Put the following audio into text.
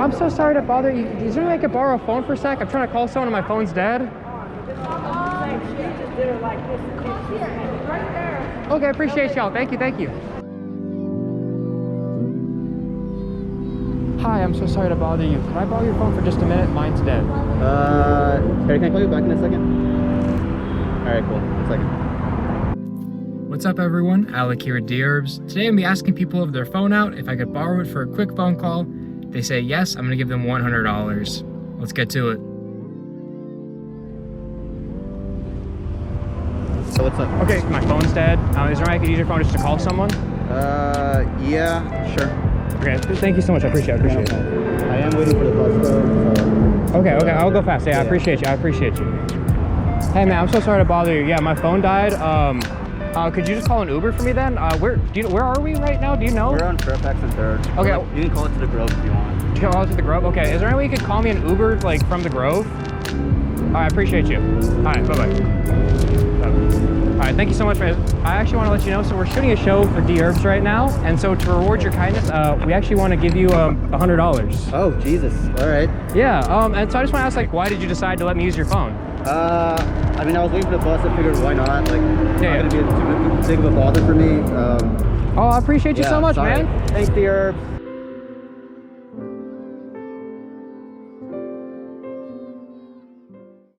I'm so sorry to bother you. Is there any way I could borrow a phone for a sec? I'm trying to call someone and my phone's dead. Okay, I appreciate y'all. Thank you, thank you. Hi, I'm so sorry to bother you. Can I borrow your phone for just a minute? Mine's dead. Harry, can I call you back in a second? All right, cool. A second. What's up, everyone? Alec here at Dherbs. Today I'm gonna be asking people if their phone out if I could borrow it for a quick phone call. If they say yes, I'm gonna give them $100. Let's get to it. So what's up? Okay, my phone's dead. Is there any way I could use your phone just to call someone? Yeah, sure. Okay, thank you so much. I appreciate it. I am waiting for the bus though. So. Okay, I'll go fast. Yeah, I appreciate you. Hey man, I'm so sorry to bother you. Yeah, my phone died. Could you just call an Uber for me then? Where are we right now? Do you know? We're on Fairfax and 3rd. Okay. You can call it to the Grove if you want. Call it to the Grove? Okay. Is there any way you could call me an Uber like from the Grove? Alright, I appreciate you. Alright, bye-bye. Alright, thank you so much, man. I actually want to let you know, so we're shooting a show for Dherbs right now, and so to reward your kindness, we actually want to give you $100. Oh, Jesus. All right. Yeah, and so I just want to ask, like, why did you decide to let me use your phone? I mean, I was waiting for the bus. I figured, why not? Like, it's not going to be too big of a bother for me. Oh, I appreciate you so much, sorry. man. Thanks, Dherbs.